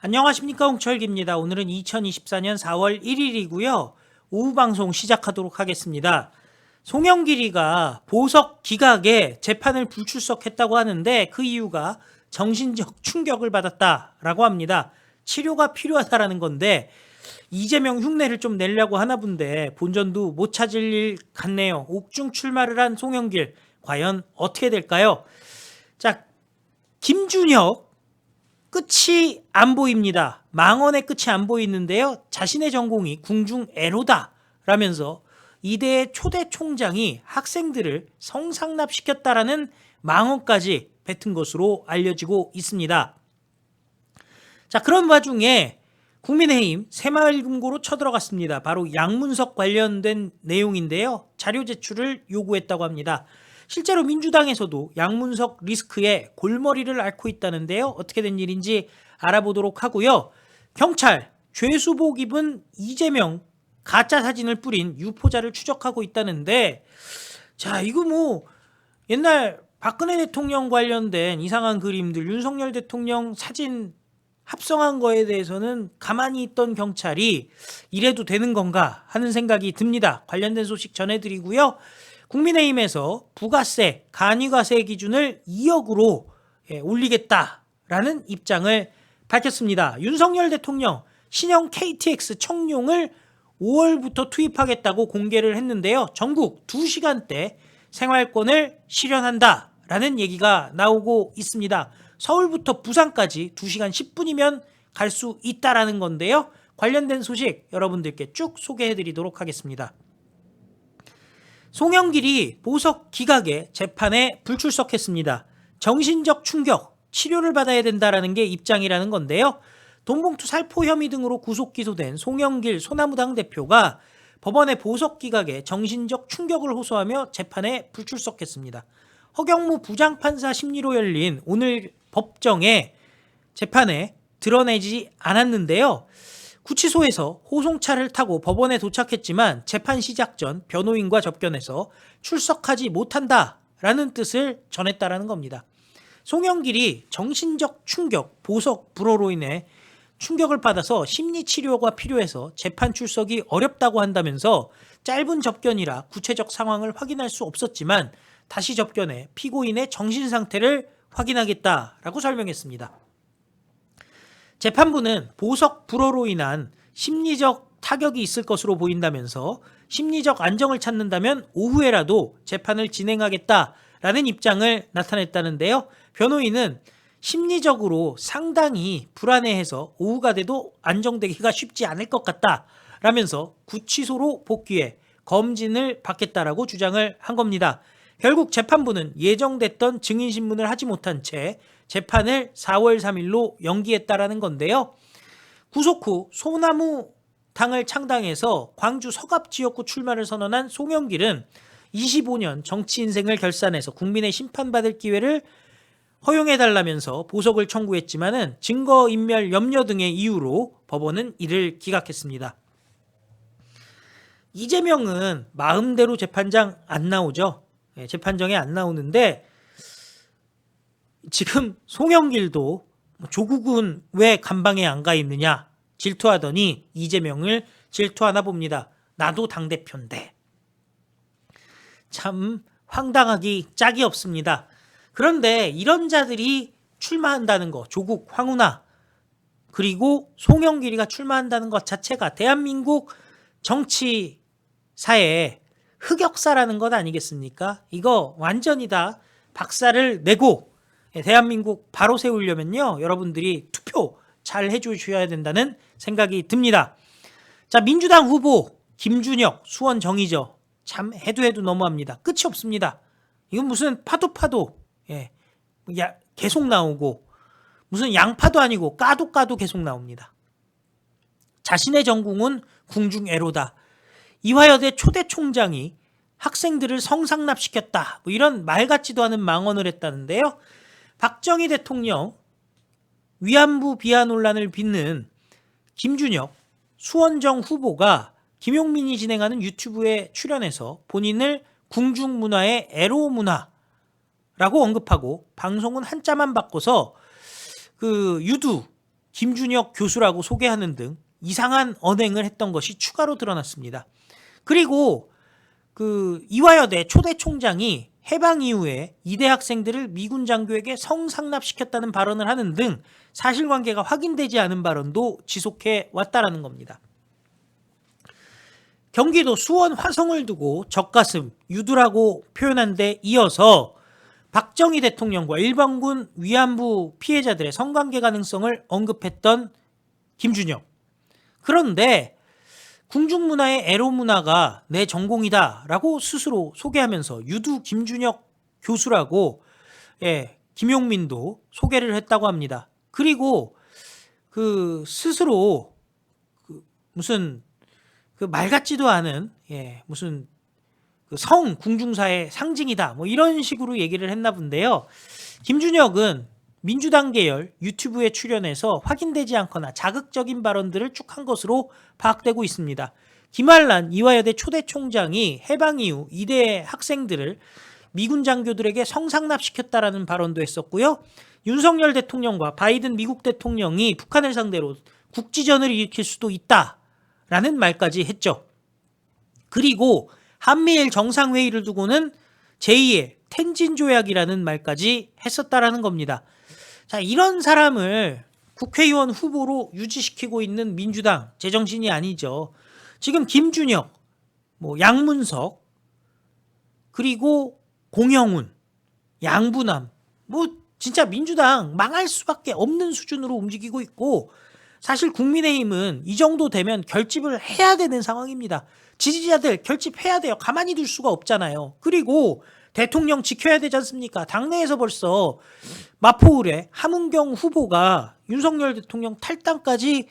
안녕하십니까, 홍철기입니다. 오늘은 2024년 4월 1일이고요. 오후 방송 시작하도록 하겠습니다. 송영길이가 보석 기각에 재판을 불출석했다고 하는데 그 이유가 정신적 충격을 받았다라고 합니다. 치료가 필요하다라는 건데 이재명 흉내를 좀 내려고 하나 본데 본전도 못 찾을 일 같네요. 옥중 출마를 한 송영길 과연 어떻게 될까요? 자, 김준혁 끝이 안 보입니다. 망언의 끝이 안 보이는데요. 자신의 전공이 궁중 애로다 라면서 이대의 초대 총장이 학생들을 성상납시켰다라는 망언까지 뱉은 것으로 알려지고 있습니다. 자, 그런 와중에 국민의힘 새마을금고로 쳐들어갔습니다. 바로 양문석 관련된 내용인데요. 자료 제출을 요구했다고 합니다. 실제로 민주당에서도 양문석 리스크에 골머리를 앓고 있다는데요. 어떻게 된 일인지 알아보도록 하고요. 경찰 죄수복 입은 이재명 가짜 사진을 뿌린 유포자를 추적하고 있다는데, 자, 이거 뭐 옛날 박근혜 대통령 관련된 이상한 그림들, 윤석열 대통령 사진 합성한 거에 대해서는 가만히 있던 경찰이 이래도 되는 건가 하는 생각이 듭니다. 관련된 소식 전해드리고요. 국민의힘에서 부가세, 간이가세 기준을 2억으로 올리겠다라는 입장을 밝혔습니다. 윤석열 대통령 신형 KTX 청룡을 5월부터 투입하겠다고 공개를 했는데요. 전국 2시간대 생활권을 실현한다라는 얘기가 나오고 있습니다. 서울부터 부산까지 2시간 10분이면 갈 수 있다라는 건데요. 관련된 소식 여러분들께 쭉 소개해드리도록 하겠습니다. 송영길이 보석 기각에 재판에 불출석했습니다. 정신적 충격, 치료를 받아야 된다라는 게 입장이라는 건데요. 돈봉투 살포 혐의 등으로 구속 기소된 송영길 소나무당 대표가 법원의 보석 기각에 정신적 충격을 호소하며 재판에 불출석했습니다. 허경무 부장판사 심리로 열린 오늘 법정에 재판에 드러내지 않았는데요. 구치소에서 호송차를 타고 법원에 도착했지만 재판 시작 전 변호인과 접견해서 출석하지 못한다라는 뜻을 전했다라는 겁니다. 송영길이 정신적 충격, 보석 불허로 인해 충격을 받아서 심리치료가 필요해서 재판 출석이 어렵다고 한다면서 짧은 접견이라 구체적 상황을 확인할 수 없었지만 다시 접견해 피고인의 정신 상태를 확인하겠다라고 설명했습니다. 재판부는 보석 불허로 인한 심리적 타격이 있을 것으로 보인다면서 심리적 안정을 찾는다면 오후에라도 재판을 진행하겠다라는 입장을 나타냈다는데요. 변호인은 심리적으로 상당히 불안해해서 오후가 돼도 안정되기가 쉽지 않을 것 같다라면서 구치소로 복귀해 검진을 받겠다라고 주장을 한 겁니다. 결국 재판부는 예정됐던 증인신문을 하지 못한 채 재판을 4월 3일로 연기했다라는 건데요. 구속 후 소나무당을 창당해서 광주 서갑 지역구 출마를 선언한 송영길은 25년 정치 인생을 결산해서 국민의 심판받을 기회를 허용해달라면서 보석을 청구했지만은 증거인멸 염려 등의 이유로 법원은 이를 기각했습니다. 이재명은 마음대로 재판장 안 나오죠. 재판정에 안 나오는데 지금 송영길도 조국은 왜 감방에 안 가 있느냐 질투하더니 이재명을 질투하나 봅니다. 나도 당대표인데. 참 황당하기 짝이 없습니다. 그런데 이런 자들이 출마한다는 거, 조국, 황운하 그리고 송영길이가 출마한다는 것 자체가 대한민국 정치사에 흑역사라는 것 아니겠습니까? 이거 완전히 다 박살을 내고 대한민국 바로 세우려면요, 여러분들이 투표 잘 해주셔야 된다는 생각이 듭니다. 자, 민주당 후보 김준혁 수원 정의죠. 참 해도 너무합니다. 끝이 없습니다. 이건 무슨 파도 계속 나오고 무슨 양파도 아니고 까도 계속 나옵니다. 자신의 전공은 궁중애로다. 이화여대 초대 총장이 학생들을 성상납시켰다. 뭐 이런 말 같지도 않은 망언을 했다는데요. 박정희 대통령 위안부 비하 논란을 빚는 김준혁 수원정 후보가 김용민이 진행하는 유튜브에 출연해서 본인을 궁중문화의 애로문화라고 언급하고 방송은 한자만 바꿔서 그 유두 김준혁 교수라고 소개하는 등 이상한 언행을 했던 것이 추가로 드러났습니다. 그리고 이화여대 초대 총장이 해방 이후에 이대 학생들을 미군 장교에게 성상납시켰다는 발언을 하는 등 사실관계가 확인되지 않은 발언도 지속해 왔다라는 겁니다. 경기도 수원 화성을 두고 젖가슴, 유두라고 표현한 데 이어서 박정희 대통령과 일본군 위안부 피해자들의 성관계 가능성을 언급했던 김준혁. 그런데 궁중문화의 에로문화가 내 전공이다라고 스스로 소개하면서 유두 김준혁 교수라고 김용민도 소개를 했다고 합니다. 그리고 스스로 무슨 말 같지도 않은 무슨 성 궁중사의 상징이다 뭐 이런 식으로 얘기를 했나 본데요. 김준혁은 민주당 계열 유튜브에 출연해서 확인되지 않거나 자극적인 발언들을 쭉 한 것으로 파악되고 있습니다. 김환란 이화여대 초대 총장이 해방 이후 이대 학생들을 미군 장교들에게 성상납시켰다라는 발언도 했었고요. 윤석열 대통령과 바이든 미국 대통령이 북한을 상대로 국지전을 일으킬 수도 있다라는 말까지 했죠. 그리고 한미일 정상회의를 두고는 제2의 텐진 조약이라는 말까지 했었다라는 겁니다. 자, 이런 사람을 국회의원 후보로 유지시키고 있는 민주당 제정신이 아니죠. 지금 김준혁, 양문석, 그리고 공영훈, 양부남, 진짜 민주당 망할 수밖에 없는 수준으로 움직이고 있고, 사실 국민의힘은 이 정도 되면 결집을 해야 되는 상황입니다. 지지자들 결집해야 돼요. 가만히 둘 수가 없잖아요. 그리고 대통령 지켜야 되지 않습니까? 당내에서 벌써 마포을에 함은경 후보가 윤석열 대통령 탈당까지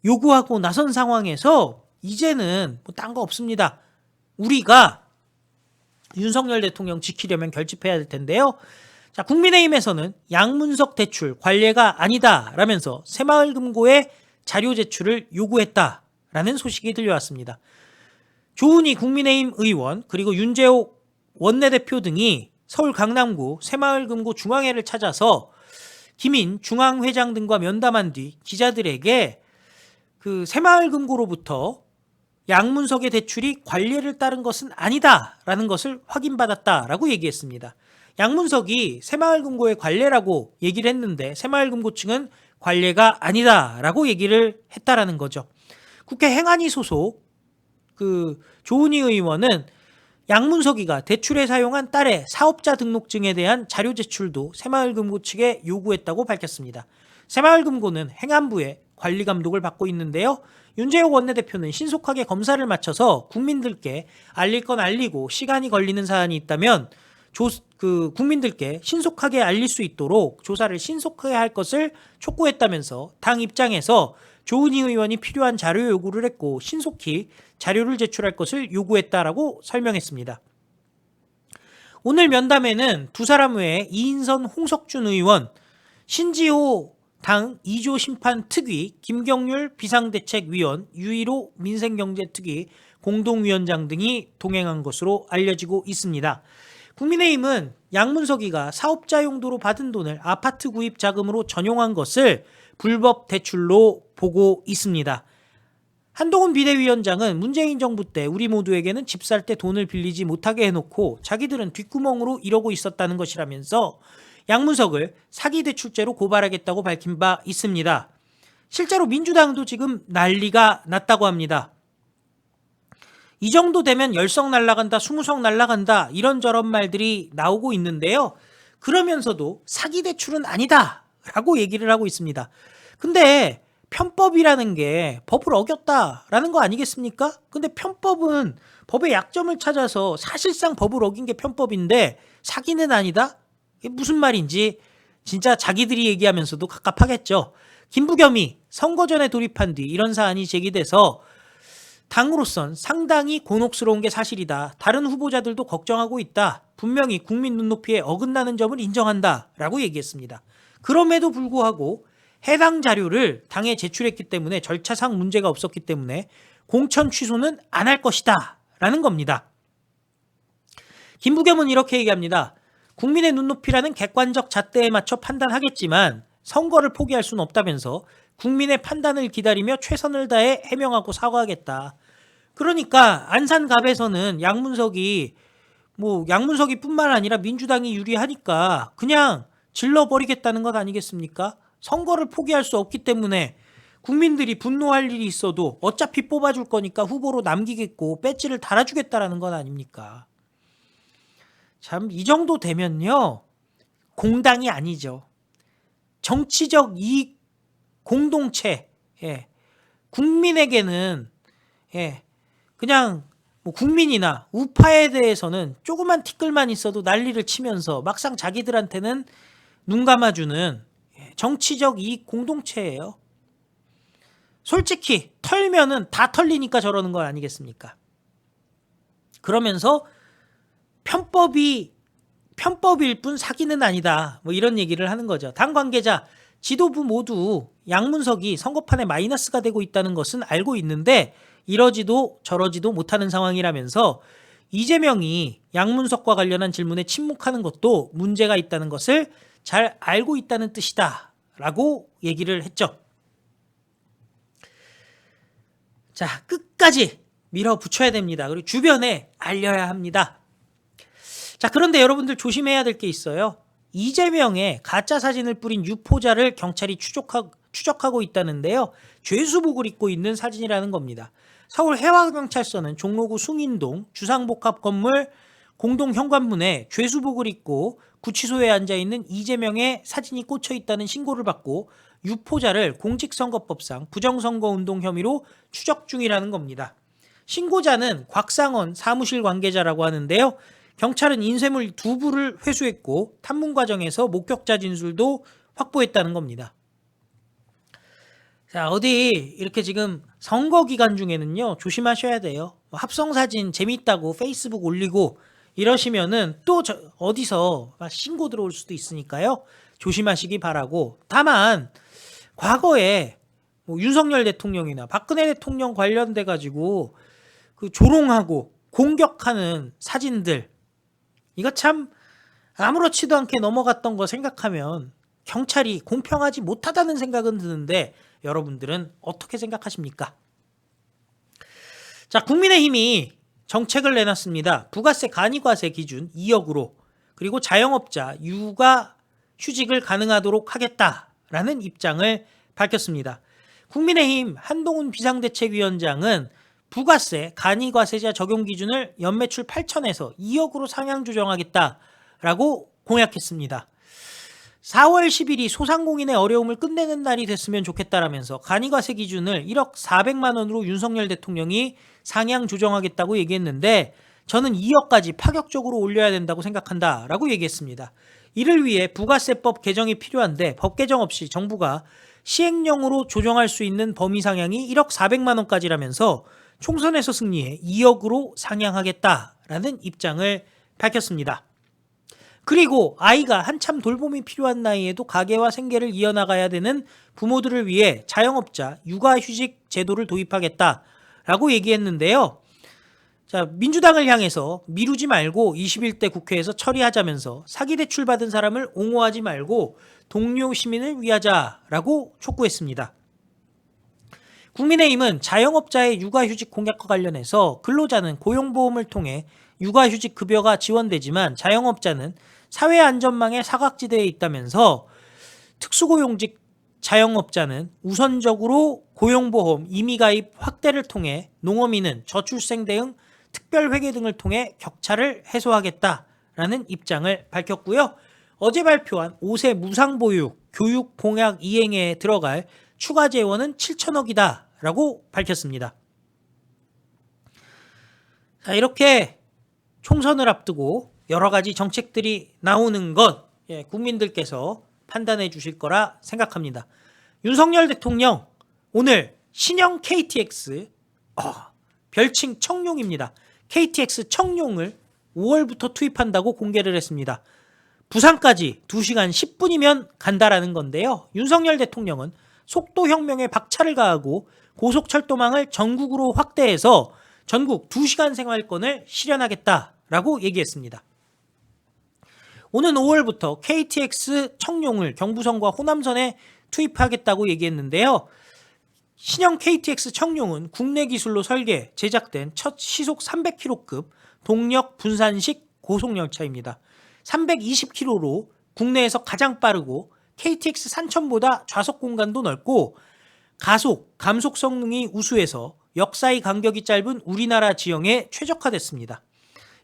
요구하고 나선 상황에서 이제는 딴 거 없습니다. 우리가 윤석열 대통령 지키려면 결집해야 될 텐데요. 자, 국민의힘에서는 양문석 대출 관례가 아니다라면서 새마을금고에 자료 제출을 요구했다라는 소식이 들려왔습니다. 조은희 국민의힘 의원 그리고 윤재옥 원내대표 등이 서울 강남구 새마을금고 중앙회를 찾아서 김인 중앙회장 등과 면담한 뒤 기자들에게 새마을금고로부터 양문석의 대출이 관례를 따른 것은 아니다라는 것을 확인받았다라고 얘기했습니다. 양문석이 새마을금고의 관례라고 얘기를 했는데 새마을금고 측은 관례가 아니다라고 얘기를 했다라는 거죠. 국회 행안위 소속 조은희 의원은 양문석이가 대출에 사용한 딸의 사업자 등록증에 대한 자료 제출도 새마을금고 측에 요구했다고 밝혔습니다. 새마을금고는 행안부의 관리 감독을 받고 있는데요. 윤재옥 원내대표는 신속하게 검사를 마쳐서 국민들께 알릴 건 알리고 시간이 걸리는 사안이 있다면 국민들께 신속하게 알릴 수 있도록 조사를 신속하게 할 것을 촉구했다면서 당 입장에서 조은희 의원이 필요한 자료 요구를 했고 신속히 자료를 제출할 것을 요구했다라고 설명했습니다. 오늘 면담에는 두 사람 외에 이인선 홍석준 의원, 신지호 당 2조 심판특위, 김경률 비상대책위원, 유일호 민생경제특위 공동위원장 등이 동행한 것으로 알려지고 있습니다. 국민의힘은 양문석이가 사업자 용도로 받은 돈을 아파트 구입 자금으로 전용한 것을 불법 대출로 보고 있습니다. 한동훈 비대위원장은 문재인 정부 때 우리 모두에게는 집 살 때 돈을 빌리지 못하게 해놓고 자기들은 뒷구멍으로 이러고 있었다는 것이라면서 양문석을 사기 대출죄로 고발하겠다고 밝힌 바 있습니다. 실제로 민주당도 지금 난리가 났다고 합니다. 이 정도 되면 10석 날라간다, 20석 날라간다 이런저런 말들이 나오고 있는데요. 그러면서도 사기 대출은 아니다 라고 얘기를 하고 있습니다. 근데 편법이라는 게 법을 어겼다라는 거 아니겠습니까? 근데 편법은 법의 약점을 찾아서 사실상 법을 어긴 게 편법인데 사기는 아니다? 이게 무슨 말인지 진짜 자기들이 얘기하면서도 갑갑하겠죠. 김부겸이 선거 전에 돌입한 뒤 이런 사안이 제기돼서 당으로선 상당히 곤혹스러운 게 사실이다. 다른 후보자들도 걱정하고 있다. 분명히 국민 눈높이에 어긋나는 점을 인정한다. 라고 얘기했습니다. 그럼에도 불구하고 해당 자료를 당에 제출했기 때문에 절차상 문제가 없었기 때문에 공천 취소는 안 할 것이다. 라는 겁니다. 김부겸은 이렇게 얘기합니다. 국민의 눈높이라는 객관적 잣대에 맞춰 판단하겠지만 선거를 포기할 수는 없다면서 국민의 판단을 기다리며 최선을 다해 해명하고 사과하겠다. 그러니까 안산갑에서는 양문석이 뿐만 아니라 민주당이 유리하니까 그냥 질러버리겠다는 것 아니겠습니까? 선거를 포기할 수 없기 때문에 국민들이 분노할 일이 있어도 어차피 뽑아줄 거니까 후보로 남기겠고 배지를 달아주겠다라는 건 아닙니까? 참 이 정도 되면요. 공당이 아니죠. 정치적 이익 공동체. 예. 국민에게는 그냥 국민이나 우파에 대해서는 조그만 티끌만 있어도 난리를 치면서 막상 자기들한테는 눈 감아주는 정치적 이익 공동체예요. 솔직히 털면은 다 털리니까 저러는 거 아니겠습니까? 그러면서 편법일 뿐 사기는 아니다. 이런 얘기를 하는 거죠. 당 관계자, 지도부 모두 양문석이 선거판에 마이너스가 되고 있다는 것은 알고 있는데 이러지도 저러지도 못하는 상황이라면서 이재명이 양문석과 관련한 질문에 침묵하는 것도 문제가 있다는 것을 잘 알고 있다는 뜻이다. 라고 얘기를 했죠. 자, 끝까지 밀어붙여야 됩니다. 그리고 주변에 알려야 합니다. 자, 그런데 여러분들 조심해야 될 게 있어요. 이재명의 가짜 사진을 뿌린 유포자를 경찰이 추적하고 있다는데요. 죄수복을 입고 있는 사진이라는 겁니다. 서울 해화경찰서는 종로구 숭인동 주상복합 건물 공동 현관문에 죄수복을 입고 구치소에 앉아있는 이재명의 사진이 꽂혀 있다는 신고를 받고 유포자를 공직선거법상 부정선거운동 혐의로 추적 중이라는 겁니다. 신고자는 곽상원 사무실 관계자라고 하는데요. 경찰은 인쇄물 2부를 회수했고 탐문 과정에서 목격자 진술도 확보했다는 겁니다. 자, 어디 이렇게 지금 선거 기간 중에는요, 조심하셔야 돼요. 합성사진 재밌다고 페이스북 올리고 이러시면은 또 어디서 신고 들어올 수도 있으니까요. 조심하시기 바라고. 다만 과거에 윤석열 대통령이나 박근혜 대통령 관련돼 가지고 그 조롱하고 공격하는 사진들, 이거 참 아무렇지도 않게 넘어갔던 거 생각하면 경찰이 공평하지 못하다는 생각은 드는데 여러분들은 어떻게 생각하십니까? 자, 국민의힘이 정책을 내놨습니다. 부가세 간이과세 기준 2억으로 그리고 자영업자 육아 휴직을 가능하도록 하겠다라는 입장을 밝혔습니다. 국민의힘 한동훈 비상대책위원장은 부가세 간이과세자 적용 기준을 연매출 8천에서 2억으로 상향 조정하겠다라고 공약했습니다. 4월 10일이 소상공인의 어려움을 끝내는 날이 됐으면 좋겠다라면서 간이과세 기준을 1억 400만 원으로 윤석열 대통령이 상향 조정하겠다고 얘기했는데 저는 2억까지 파격적으로 올려야 된다고 생각한다라고 얘기했습니다. 이를 위해 부가세법 개정이 필요한데 법 개정 없이 정부가 시행령으로 조정할 수 있는 범위 상향이 1억 400만 원까지라면서 총선에서 승리해 2억으로 상향하겠다라는 입장을 밝혔습니다. 그리고 아이가 한참 돌봄이 필요한 나이에도 가게와 생계를 이어나가야 되는 부모들을 위해 자영업자 육아휴직 제도를 도입하겠다라고 얘기했는데요. 자, 민주당을 향해서 미루지 말고 21대 국회에서 처리하자면서 사기 대출 받은 사람을 옹호하지 말고 동료 시민을 위하자라고 촉구했습니다. 국민의힘은 자영업자의 육아휴직 공약과 관련해서 근로자는 고용보험을 통해 육아휴직 급여가 지원되지만 자영업자는 사회안전망의 사각지대에 있다면서 특수고용직 자영업자는 우선적으로 고용보험 임의가입 확대를 통해 농어민은 저출생 대응 특별회계 등을 통해 격차를 해소하겠다라는 입장을 밝혔고요. 어제 발표한 5세 무상보육 교육 공약 이행에 들어갈 추가 재원은 7천억이다라고 밝혔습니다. 자, 이렇게 총선을 앞두고 여러 가지 정책들이 나오는 것 국민들께서 판단해 주실 거라 생각합니다. 윤석열 대통령 오늘 신형 KTX 별칭 청룡입니다. KTX 청룡을 5월부터 투입한다고 공개를 했습니다. 부산까지 2시간 10분이면 간다라는 건데요. 윤석열 대통령은 속도혁명에 박차를 가하고 고속철도망을 전국으로 확대해서 전국 2시간 생활권을 실현하겠다라고 얘기했습니다. 오는 5월부터 KTX 청룡을 경부선과 호남선에 투입하겠다고 얘기했는데요. 신형 KTX 청룡은 국내 기술로 설계, 제작된 첫 시속 300km급 동력 분산식 고속열차입니다. 320km로 국내에서 가장 빠르고 KTX 산천보다 좌석 공간도 넓고 가속, 감속 성능이 우수해서 역사의 간격이 짧은 우리나라 지형에 최적화됐습니다.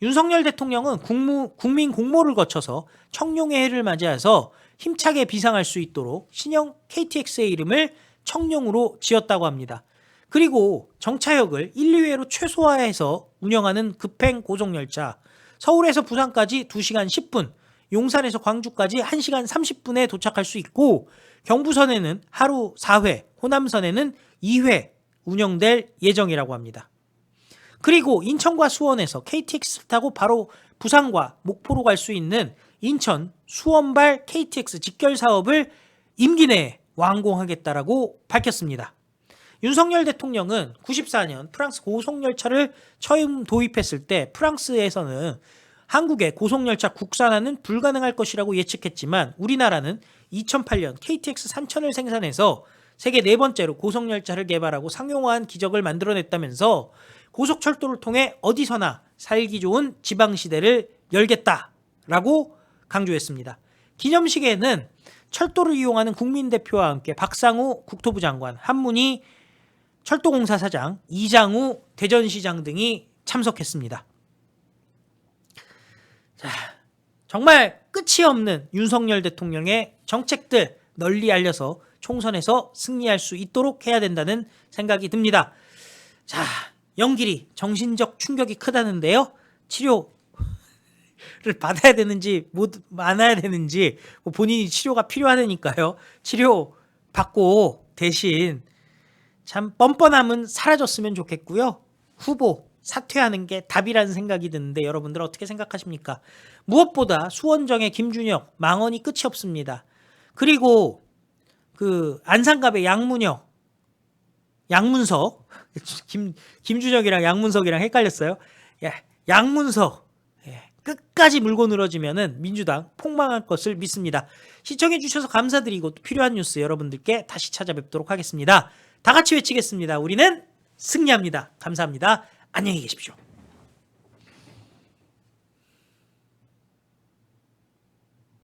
윤석열 대통령은 국민 공모를 거쳐서 청룡의 해를 맞이해서 힘차게 비상할 수 있도록 신형 KTX의 이름을 청룡으로 지었다고 합니다. 그리고 정차역을 1, 2회로 최소화해서 운영하는 급행 고속열차, 서울에서 부산까지 2시간 10분, 용산에서 광주까지 1시간 30분에 도착할 수 있고 경부선에는 하루 4회, 호남선에는 2회 운영될 예정이라고 합니다. 그리고 인천과 수원에서 KTX를 타고 바로 부산과 목포로 갈 수 있는 인천 수원발 KTX 직결 사업을 임기 내에 완공하겠다라고 밝혔습니다. 윤석열 대통령은 94년 프랑스 고속열차를 처음 도입했을 때 프랑스에서는 한국의 고속열차 국산화는 불가능할 것이라고 예측했지만 우리나라는 2008년 KTX 산천을 생산해서 세계 네 번째로 고속열차를 개발하고 상용화한 기적을 만들어냈다면서 고속철도를 통해 어디서나 살기 좋은 지방시대를 열겠다라고 강조했습니다. 기념식에는 철도를 이용하는 국민대표와 함께 박상우 국토부 장관, 한문희 철도공사 사장, 이장우 대전시장 등이 참석했습니다. 자, 정말 끝이 없는 윤석열 대통령의 정책들 널리 알려서 총선에서 승리할 수 있도록 해야 된다는 생각이 듭니다. 자, 영길이 정신적 충격이 크다는데요. 치료를 받아야 되는지 안 해야 되는지 본인이 치료가 필요하다니까요. 치료 받고 대신 참 뻔뻔함은 사라졌으면 좋겠고요. 후보 사퇴하는 게 답이라는 생각이 드는데 여러분들 어떻게 생각하십니까? 무엇보다 수원정의 김준혁 망언이 끝이 없습니다. 그리고 그 안산갑의 양문석 김준혁이랑 양문석이랑 헷갈렸어요. 양문석 끝까지 물고 늘어지면은 민주당 폭망할 것을 믿습니다. 시청해 주셔서 감사드리고 또 필요한 뉴스 여러분들께 다시 찾아뵙도록 하겠습니다. 다 같이 외치겠습니다. 우리는 승리합니다. 감사합니다. 안녕히 계십시오.